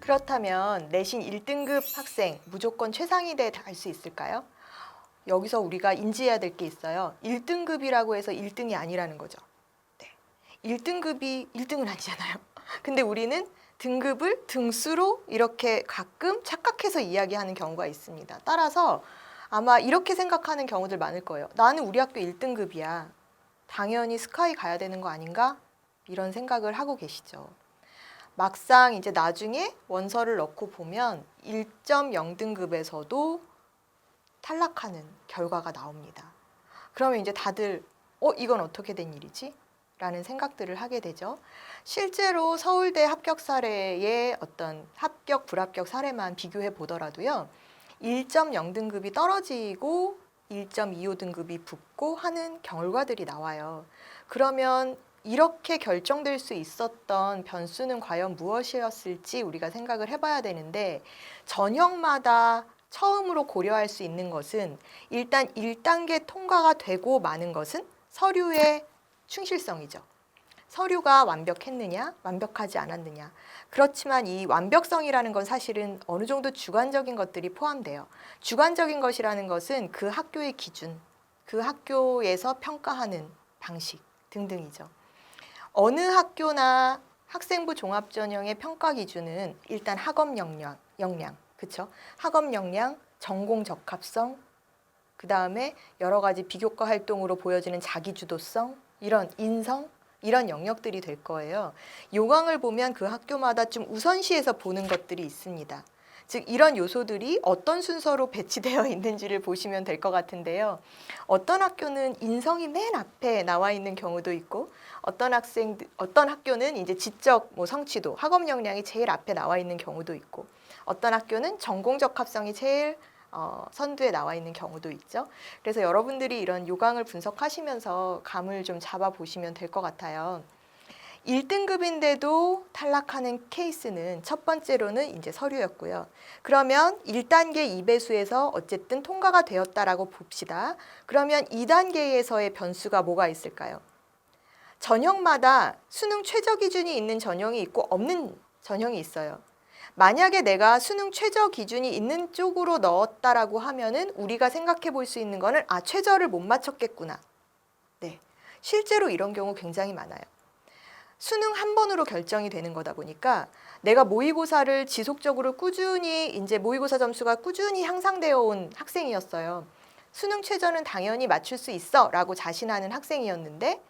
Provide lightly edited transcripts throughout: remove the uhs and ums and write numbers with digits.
그렇다면 내신 1등급 학생 무조건 최상위대에 갈 수 있을까요? 여기서 우리가 인지해야 될 게 있어요. 1등급이라고 해서 1등이 아니라는 거죠. 네. 1등급이 1등은 아니잖아요. 근데 우리는 등급을 등수로 이렇게 가끔 착각해서 이야기하는 경우가 있습니다. 따라서 아마 이렇게 생각하는 경우들 많을 거예요. 나는 우리 학교 1등급이야. 당연히 스카이 가야 되는 거 아닌가? 이런 생각을 하고 계시죠. 막상 이제 나중에 원서를 넣고 보면 1.0등급에서도 탈락하는 결과가 나옵니다. 그러면 이제 다들 이건 어떻게 된 일이지? 라는 생각들을 하게 되죠. 실제로 서울대 합격 사례의 어떤 합격, 불합격 사례만 비교해 보더라도요. 1.0등급이 떨어지고 1.25등급이 붙고 하는 결과들이 나와요. 그러면 이렇게 결정될 수 있었던 변수는 과연 무엇이었을지 우리가 생각을 해봐야 되는데 전형마다 처음으로 고려할 수 있는 것은 일단 1단계 통과가 되고 마는 것은 서류의 충실성이죠. 서류가 완벽했느냐, 완벽하지 않았느냐. 그렇지만 이 완벽성이라는 건 사실은 어느 정도 주관적인 것들이 포함돼요. 주관적인 것이라는 것은 그 학교의 기준, 그 학교에서 평가하는 방식 등등이죠. 어느 학교나 학생부 종합전형의 평가 기준은 일단 학업 역량, 그렇죠? 학업 역량, 전공 적합성, 그 다음에 여러 가지 비교과 활동으로 보여지는 자기주도성, 이런 인성, 이런 영역들이 될 거예요. 요강을 보면 그 학교마다 좀 우선시해서 보는 것들이 있습니다. 즉 이런 요소들이 어떤 순서로 배치되어 있는지를 보시면 될 것 같은데요. 어떤 학교는 인성이 맨 앞에 나와 있는 경우도 있고 어떤 학교는 이제 지적 성취도, 학업 역량이 제일 앞에 나와 있는 경우도 있고 어떤 학교는 전공 적합성이 제일 선두에 나와 있는 경우도 있죠. 그래서 여러분들이 이런 요강을 분석하시면서 감을 좀 잡아보시면 될 것 같아요. 1등급인데도 탈락하는 케이스는 첫 번째로는 이제 서류였고요. 그러면 1단계 2배수에서 어쨌든 통과가 되었다라고 봅시다. 그러면 2단계에서의 변수가 뭐가 있을까요? 전형마다 수능 최저 기준이 있는 전형이 있고 없는 전형이 있어요. 만약에 내가 수능 최저 기준이 있는 쪽으로 넣었다라고 하면은 우리가 생각해 볼 수 있는 거는 최저를 못 맞췄겠구나. 네. 실제로 이런 경우 굉장히 많아요. 수능 한 번으로 결정이 되는 거다 보니까 내가 모의고사를 지속적으로 꾸준히 이제 모의고사 점수가 꾸준히 향상되어 온 학생이었어요. 수능 최저는 당연히 맞출 수 있어라고 자신하는 학생이었는데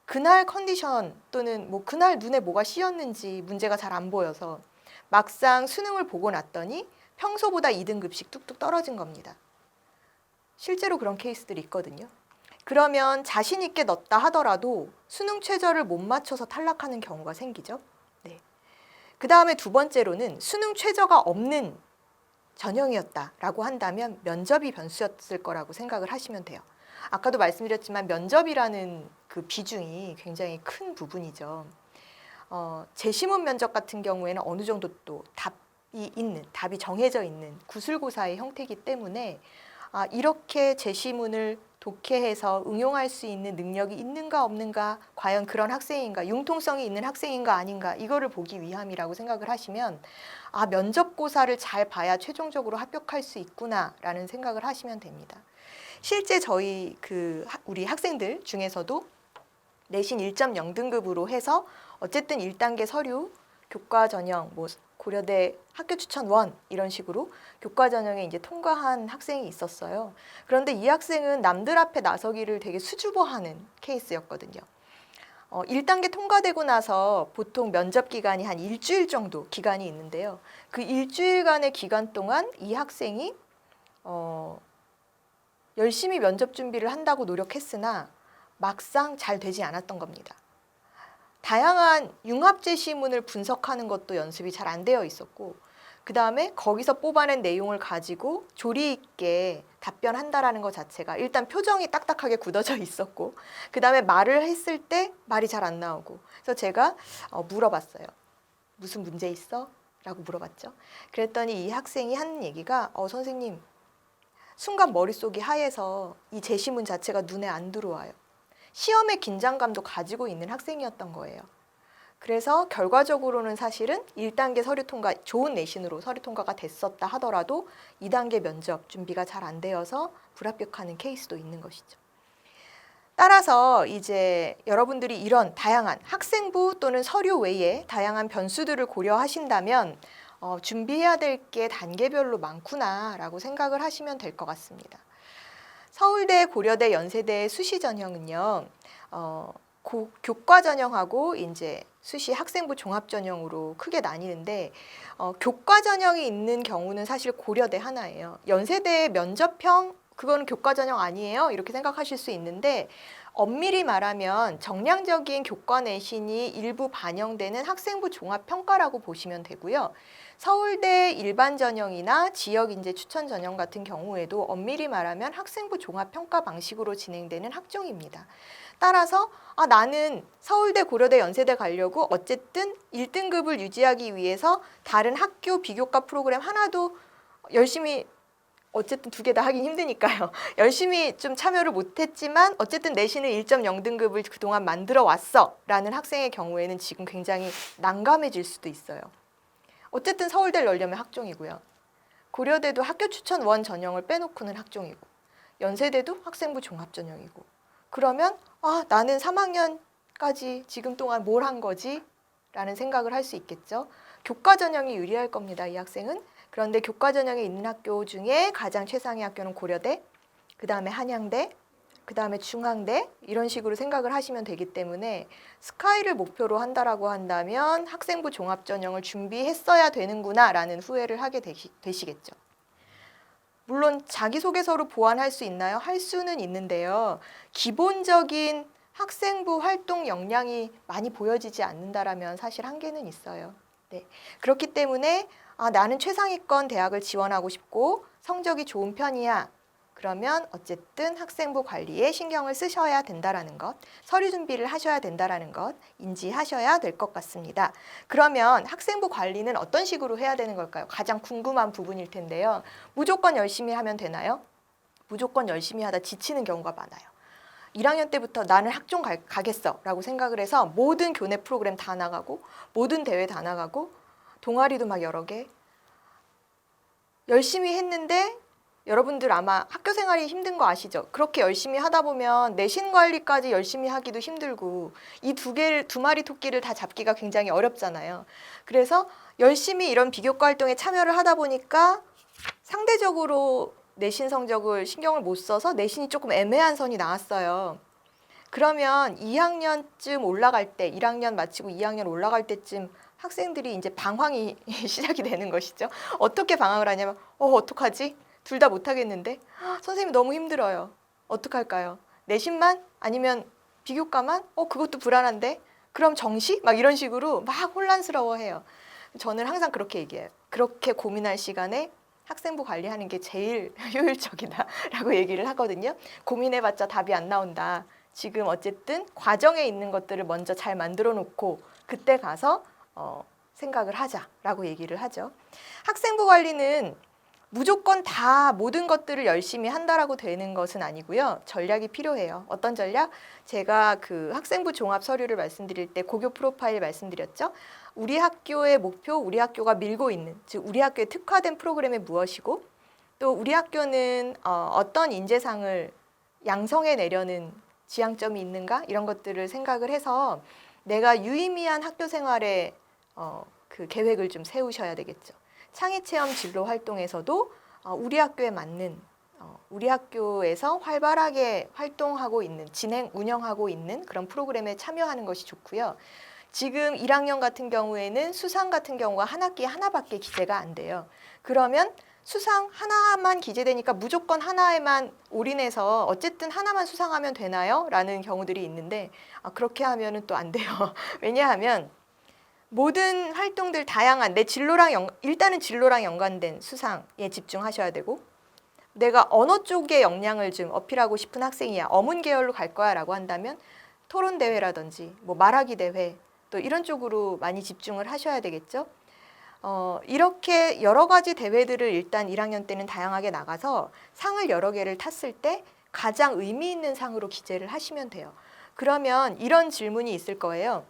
그날 컨디션 또는 그날 눈에 뭐가 씌었는지 문제가 잘 안 보여서 막상 수능을 보고 났더니 평소보다 2등급씩 뚝뚝 떨어진 겁니다. 실제로 그런 케이스들이 있거든요. 그러면 자신 있게 넣었다 하더라도 수능 최저를 못 맞춰서 탈락하는 경우가 생기죠. 네. 그 다음에 두 번째로는 수능 최저가 없는 전형이었다라고 한다면 면접이 변수였을 거라고 생각을 하시면 돼요. 아까도 말씀드렸지만 면접이라는 그 비중이 굉장히 큰 부분이죠. 재시문 면접 같은 경우에는 어느 정도 또 답이 정해져 있는 구술고사의 형태이기 때문에 이렇게 재시문을 독해해서 응용할 수 있는 능력이 있는가 없는가, 과연 그런 학생인가, 융통성이 있는 학생인가 아닌가 이거를 보기 위함이라고 생각을 하시면 면접고사를 잘 봐야 최종적으로 합격할 수 있구나라는 생각을 하시면 됩니다. 실제 저희 우리 학생들 중에서도 내신 1.0등급으로 해서 어쨌든 1단계 서류, 교과 전형, 고려대 학교 추천 1 이런 식으로 교과 전형에 이제 통과한 학생이 있었어요. 그런데 이 학생은 남들 앞에 나서기를 되게 수줍어하는 케이스였거든요. 1단계 통과되고 나서 보통 면접 기간이 한 일주일 정도 기간이 있는데요. 그 일주일간의 기간 동안 이 학생이 열심히 면접 준비를 한다고 노력했으나 막상 잘 되지 않았던 겁니다. 다양한 융합제시문을 분석하는 것도 연습이 잘 안 되어 있었고 그 다음에 거기서 뽑아낸 내용을 가지고 조리 있게 답변한다라는 것 자체가 일단 표정이 딱딱하게 굳어져 있었고 그 다음에 말을 했을 때 말이 잘 안 나오고 그래서 제가 물어봤어요. 무슨 문제 있어? 라고 물어봤죠. 그랬더니 이 학생이 하는 얘기가 선생님 순간 머릿속이 하얘서 이 제시문 자체가 눈에 안 들어와요. 시험의 긴장감도 가지고 있는 학생이었던 거예요. 그래서 결과적으로는 사실은 1단계 서류 통과, 좋은 내신으로 서류 통과가 됐었다 하더라도 2단계 면접 준비가 잘 안 되어서 불합격하는 케이스도 있는 것이죠. 따라서 이제 여러분들이 이런 다양한 학생부 또는 서류 외에 다양한 변수들을 고려하신다면 준비해야 될 게 단계별로 많구나라고 생각을 하시면 될 것 같습니다. 서울대, 고려대, 연세대의 수시 전형은요, 교과 전형하고 이제 수시 학생부 종합 전형으로 크게 나뉘는데, 교과 전형이 있는 경우는 사실 고려대 하나예요. 연세대의 면접형 그거는 교과 전형 아니에요? 이렇게 생각하실 수 있는데, 엄밀히 말하면 정량적인 교과 내신이 일부 반영되는 학생부 종합 평가라고 보시면 되고요. 서울대 일반 전형이나 지역 인재 추천 전형 같은 경우에도 엄밀히 말하면 학생부 종합 평가 방식으로 진행되는 학종입니다. 따라서 나는 서울대, 고려대, 연세대 가려고 어쨌든 1등급을 유지하기 위해서 다른 학교 비교과 프로그램 하나도 열심히, 어쨌든 두 개 다 하긴 힘드니까요. 열심히 좀 참여를 못했지만 어쨌든 내신을 1.0등급을 그동안 만들어 왔어 라는 학생의 경우에는 지금 굉장히 난감해질 수도 있어요. 어쨌든 서울대를 넣으려면 학종이고요. 고려대도 학교 추천 원 전형을 빼놓고는 학종이고, 연세대도 학생부 종합 전형이고, 그러면 나는 3학년까지 지금 동안 뭘 한 거지? 라는 생각을 할 수 있겠죠. 교과 전형이 유리할 겁니다, 이 학생은. 그런데 교과 전형에 있는 학교 중에 가장 최상의 학교는 고려대, 그 다음에 한양대, 그 다음에 중앙대, 이런 식으로 생각을 하시면 되기 때문에 스카이를 목표로 한다라고 한다면 학생부 종합 전형을 준비했어야 되는구나 라는 후회를 하게 되시겠죠. 물론 자기소개서로 보완할 수 있나요? 할 수는 있는데요. 기본적인 학생부 활동 역량이 많이 보여지지 않는다라면 사실 한계는 있어요. 네. 그렇기 때문에 나는 최상위권 대학을 지원하고 싶고 성적이 좋은 편이야. 그러면 어쨌든 학생부 관리에 신경을 쓰셔야 된다라는 것, 서류 준비를 하셔야 된다라는 것 인지하셔야 될 것 같습니다. 그러면 학생부 관리는 어떤 식으로 해야 되는 걸까요? 가장 궁금한 부분일 텐데요. 무조건 열심히 하면 되나요? 무조건 열심히 하다 지치는 경우가 많아요. 1학년 때부터 나는 학종 가겠어 라고 생각을 해서 모든 교내 프로그램 다 나가고 모든 대회 다 나가고 동아리도 막 여러 개 열심히 했는데, 여러분들 아마 학교 생활이 힘든 거 아시죠? 그렇게 열심히 하다 보면 내신 관리까지 열심히 하기도 힘들고 이 두 마리 토끼를 다 잡기가 굉장히 어렵잖아요. 그래서 열심히 이런 비교과 활동에 참여를 하다 보니까 상대적으로 내신 성적을 신경을 못 써서 내신이 조금 애매한 선이 나왔어요. 그러면 2학년쯤 올라갈 때, 1학년 마치고 2학년 올라갈 때쯤 학생들이 이제 방황이 시작이 되는 것이죠. 어떻게 방황을 하냐면 어떡하지? 둘 다 못하겠는데? 선생님 너무 힘들어요. 어떡할까요? 내신만? 아니면 비교과만? 그것도 불안한데? 그럼 정시? 막 이런 식으로 막 혼란스러워해요. 저는 항상 그렇게 얘기해요. 그렇게 고민할 시간에 학생부 관리하는 게 제일 효율적이다라고 얘기를 하거든요. 고민해봤자 답이 안 나온다. 지금 어쨌든 과정에 있는 것들을 먼저 잘 만들어 놓고 그때 가서 생각을 하자라고 얘기를 하죠. 학생부 관리는 무조건 다 모든 것들을 열심히 한다라고 되는 것은 아니고요. 전략이 필요해요. 어떤 전략? 제가 그 학생부 종합 서류를 말씀드릴 때 고교 프로파일 말씀드렸죠. 우리 학교의 목표, 우리 학교가 밀고 있는, 즉 우리 학교에 특화된 프로그램이 무엇이고 또 우리 학교는 어떤 인재상을 양성해 내려는 지향점이 있는가? 이런 것들을 생각을 해서 내가 유의미한 학교 생활에 그 계획을 좀 세우셔야 되겠죠. 창의체험 진로 활동에서도 우리 학교에 맞는 우리 학교에서 활발하게 활동하고 있는, 운영하고 있는 그런 프로그램에 참여하는 것이 좋고요. 지금 1학년 같은 경우에는 수상 같은 경우가 한 학기에 하나밖에 기재가 안 돼요. 그러면 수상 하나만 기재되니까 무조건 하나에만 올인해서 어쨌든 하나만 수상하면 되나요? 라는 경우들이 있는데 그렇게 하면은 또 안 돼요. 왜냐하면 모든 활동들 다양한 내 일단은 진로랑 연관된 수상에 집중하셔야 되고, 내가 언어 쪽에 역량을 좀 어필하고 싶은 학생이야, 어문 계열로 갈 거야 라고 한다면 토론 대회라든지 뭐 말하기 대회 또 이런 쪽으로 많이 집중을 하셔야 되겠죠. 이렇게 여러 가지 대회들을 일단 1학년 때는 다양하게 나가서 상을 여러 개를 탔을 때 가장 의미 있는 상으로 기재를 하시면 돼요. 그러면 이런 질문이 있을 거예요.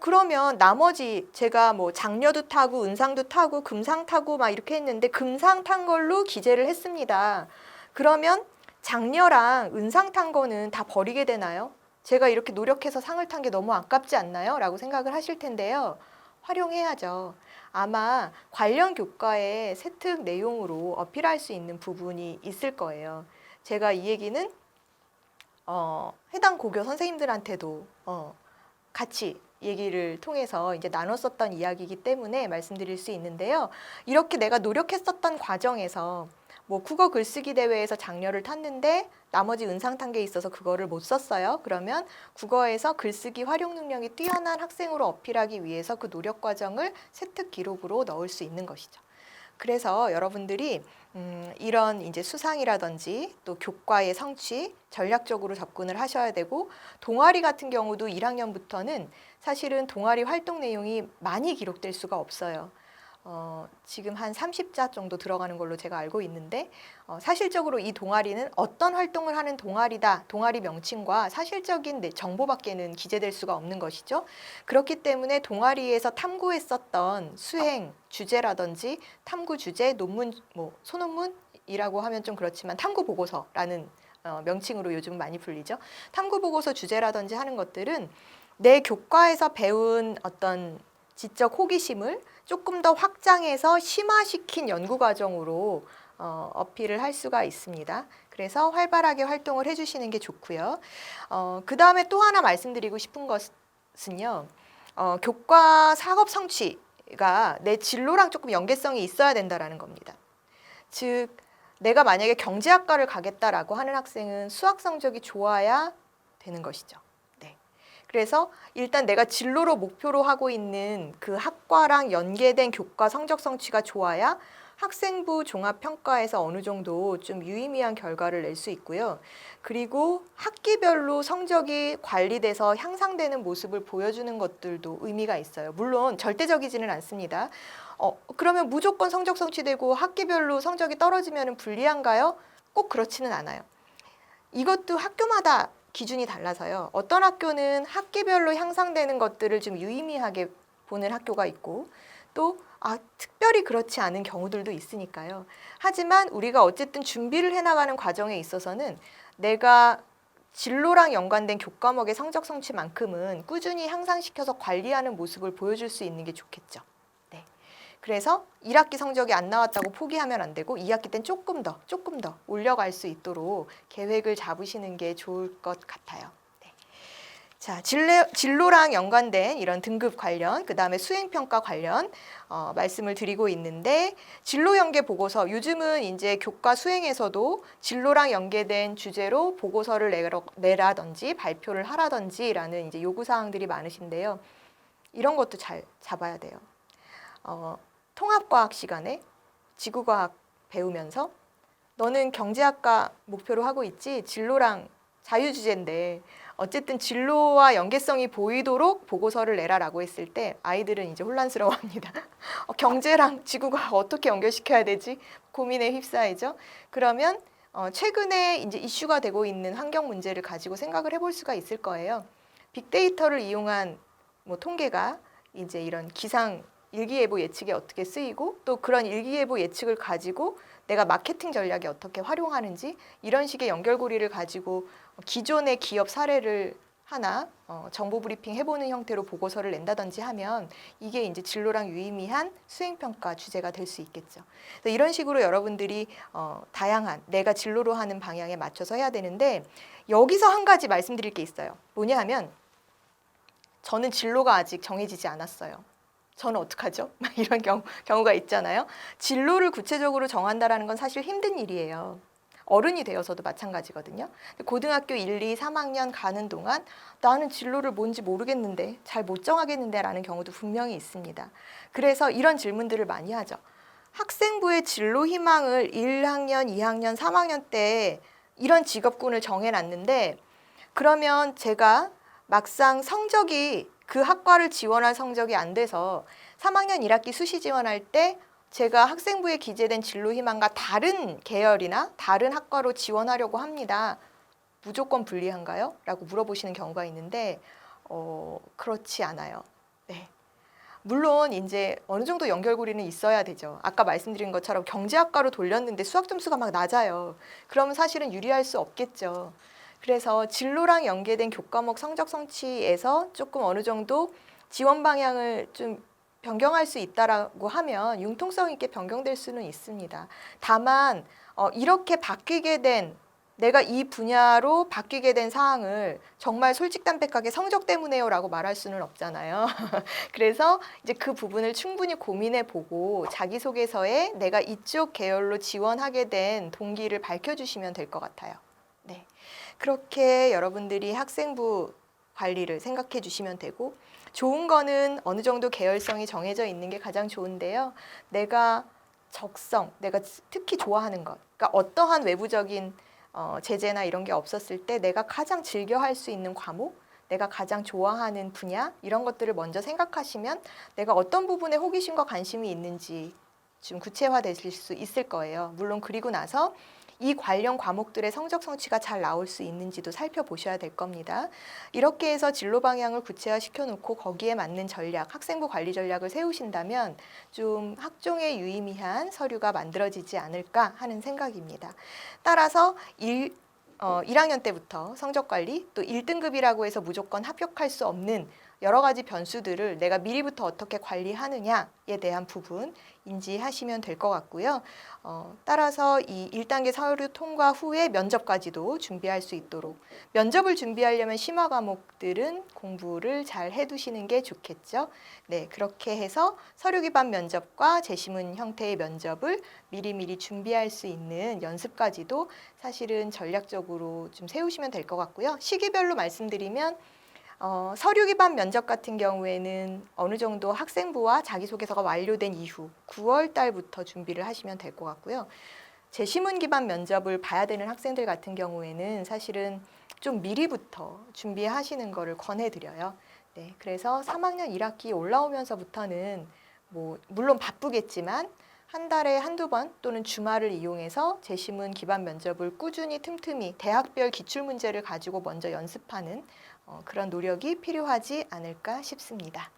그러면 나머지 제가 뭐 장려도 타고 은상도 타고 금상 타고 막 이렇게 했는데 금상 탄 걸로 기재를 했습니다. 그러면 장려랑 은상 탄 거는 다 버리게 되나요? 제가 이렇게 노력해서 상을 탄 게 너무 아깝지 않나요? 라고 생각을 하실 텐데요. 활용해야죠. 아마 관련 교과의 세특 내용으로 어필할 수 있는 부분이 있을 거예요. 제가 이 얘기는 해당 고교 선생님들한테도 같이 얘기를 통해서 이제 나눴었던 이야기이기 때문에 말씀드릴 수 있는데요. 이렇게 내가 노력했었던 과정에서 뭐 국어 글쓰기 대회에서 장려를 탔는데 나머지 은상 탄 게 있어서 그거를 못 썼어요. 그러면 국어에서 글쓰기 활용 능력이 뛰어난 학생으로 어필하기 위해서 그 노력 과정을 세특 기록으로 넣을 수 있는 것이죠. 그래서 여러분들이 이런 이제 수상이라든지 또 교과의 성취 전략적으로 접근을 하셔야 되고, 동아리 같은 경우도 1학년부터는 사실은 동아리 활동 내용이 많이 기록될 수가 없어요. 지금 한 30자 정도 들어가는 걸로 제가 알고 있는데, 사실적으로 이 동아리는 어떤 활동을 하는 동아리다, 동아리 명칭과 사실적인 정보밖에는 기재될 수가 없는 것이죠. 그렇기 때문에 동아리에서 탐구했었던 수행 주제라든지 탐구 주제, 논문, 뭐 소논문이라고 하면 좀 그렇지만 탐구 보고서라는 명칭으로 요즘 많이 불리죠. 탐구 보고서 주제라든지 하는 것들은 내 교과에서 배운 어떤 지적 호기심을 조금 더 확장해서 심화시킨 연구 과정으로 어필을 할 수가 있습니다. 그래서 활발하게 활동을 해주시는 게 좋고요. 그 다음에 또 하나 말씀드리고 싶은 것은요. 교과 사업 성취가 내 진로랑 조금 연계성이 있어야 된다라는 겁니다. 즉, 내가 만약에 경제학과를 가겠다라고 하는 학생은 수학 성적이 좋아야 되는 것이죠. 그래서 일단 내가 진로로 목표로 하고 있는 그 학과랑 연계된 교과 성적 성취가 좋아야 학생부 종합평가에서 어느 정도 좀 유의미한 결과를 낼 수 있고요. 그리고 학기별로 성적이 관리돼서 향상되는 모습을 보여주는 것들도 의미가 있어요. 물론 절대적이지는 않습니다. 그러면 무조건 성적 성취되고 학기별로 성적이 떨어지면 불리한가요? 꼭 그렇지는 않아요. 이것도 학교마다 기준이 달라서요. 어떤 학교는 학기별로 향상되는 것들을 좀 유의미하게 보는 학교가 있고, 또 특별히 그렇지 않은 경우들도 있으니까요. 하지만 우리가 어쨌든 준비를 해나가는 과정에 있어서는 내가 진로랑 연관된 교과목의 성적 성취만큼은 꾸준히 향상시켜서 관리하는 모습을 보여줄 수 있는 게 좋겠죠. 그래서 1학기 성적이 안 나왔다고 포기하면 안 되고 2학기 땐 조금 더 올려갈 수 있도록 계획을 잡으시는 게 좋을 것 같아요. 자, 진로랑 연관된 이런 등급 관련, 그 다음에 수행평가 관련 말씀을 드리고 있는데, 진로 연계 보고서, 요즘은 이제 교과 수행에서도 진로랑 연계된 주제로 보고서를 내라든지 발표를 하라든지라는 이제 요구사항들이 많으신데요. 이런 것도 잘 잡아야 돼요. 통합과학 시간에 지구과학 배우면서 너는 경제학과 목표로 하고 있지, 진로랑 자유주제인데 어쨌든 진로와 연계성이 보이도록 보고서를 내라라고 했을 때 아이들은 이제 혼란스러워합니다. 경제랑 지구과학 어떻게 연결시켜야 되지? 고민에 휩싸이죠. 그러면 최근에 이제 이슈가 되고 있는 환경 문제를 가지고 생각을 해볼 수가 있을 거예요. 빅데이터를 이용한 뭐 통계가 이제 이런 기상 일기예보 예측에 어떻게 쓰이고, 또 그런 일기예보 예측을 가지고 내가 마케팅 전략에 어떻게 활용하는지, 이런 식의 연결고리를 가지고 기존의 기업 사례를 하나 정보 브리핑 해보는 형태로 보고서를 낸다든지 하면 이게 이제 진로랑 유의미한 수행평가 주제가 될 수 있겠죠. 그래서 이런 식으로 여러분들이 다양한 내가 진로로 하는 방향에 맞춰서 해야 되는데, 여기서 한 가지 말씀드릴 게 있어요. 뭐냐 하면, 저는 진로가 아직 정해지지 않았어요. 저는 어떡하죠? 이런 경우가 있잖아요. 진로를 구체적으로 정한다라는 건 사실 힘든 일이에요. 어른이 되어서도 마찬가지거든요. 고등학교 1, 2, 3학년 가는 동안 나는 진로를 뭔지 모르겠는데, 잘 못 정하겠는데 라는 경우도 분명히 있습니다. 그래서 이런 질문들을 많이 하죠. 학생부의 진로 희망을 1학년, 2학년, 3학년 때 이런 직업군을 정해놨는데, 그러면 제가 막상 성적이 그 학과를 지원할 성적이 안 돼서 3학년 1학기 수시 지원할 때 제가 학생부에 기재된 진로 희망과 다른 계열이나 다른 학과로 지원하려고 합니다. 무조건 불리한가요? 라고 물어보시는 경우가 있는데, 그렇지 않아요. 네. 물론 이제 어느 정도 연결고리는 있어야 되죠. 아까 말씀드린 것처럼 경제학과로 돌렸는데 수학 점수가 막 낮아요. 그러면 사실은 유리할 수 없겠죠. 그래서 진로랑 연계된 교과목 성적 성취에서 조금 어느 정도 지원 방향을 좀 변경할 수 있다라고 하면 융통성 있게 변경될 수는 있습니다. 다만 이렇게 바뀌게 된 내가 이 분야로 바뀌게 된 사항을 정말 솔직담백하게 성적 때문에요라고 말할 수는 없잖아요. 그래서 이제 그 부분을 충분히 고민해 보고 자기소개서에 내가 이쪽 계열로 지원하게 된 동기를 밝혀주시면 될 것 같아요. 네. 그렇게 여러분들이 학생부 관리를 생각해 주시면 되고, 좋은 거는 어느 정도 계열성이 정해져 있는 게 가장 좋은데요. 내가 내가 특히 좋아하는 것, 그러니까 어떠한 외부적인 제재나 이런 게 없었을 때 내가 가장 즐겨 할 수 있는 과목, 내가 가장 좋아하는 분야, 이런 것들을 먼저 생각하시면 내가 어떤 부분에 호기심과 관심이 있는지 좀 구체화되실 수 있을 거예요. 물론 그리고 나서 이 관련 과목들의 성적 성취가 잘 나올 수 있는지도 살펴보셔야 될 겁니다. 이렇게 해서 진로 방향을 구체화시켜 놓고 거기에 맞는 전략, 학생부 관리 전략을 세우신다면 좀 학종에 유의미한 서류가 만들어지지 않을까 하는 생각입니다. 따라서 1학년 때부터 성적 관리, 또 1등급이라고 해서 무조건 합격할 수 없는 여러 가지 변수들을 내가 미리부터 어떻게 관리하느냐에 대한 부분 인지하시면 될 것 같고요. 따라서 이 1단계 서류 통과 후에 면접까지도 준비할 수 있도록, 면접을 준비하려면 심화 과목들은 공부를 잘 해두시는 게 좋겠죠. 네, 그렇게 해서 서류 기반 면접과 제시문 형태의 면접을 미리미리 준비할 수 있는 연습까지도 사실은 전략적으로 좀 세우시면 될 것 같고요. 시기별로 말씀드리면 서류 기반 면접 같은 경우에는 어느 정도 학생부와 자기소개서가 완료된 이후 9월 달부터 준비를 하시면 될 것 같고요. 제시문 기반 면접을 봐야 되는 학생들 같은 경우에는 사실은 좀 미리부터 준비하시는 거를 권해드려요. 네, 그래서 3학년 1학기 올라오면서부터는 물론 바쁘겠지만 한 달에 한두 번 또는 주말을 이용해서 제시문 기반 면접을 꾸준히 틈틈이 대학별 기출문제를 가지고 먼저 연습하는 그런 노력이 필요하지 않을까 싶습니다.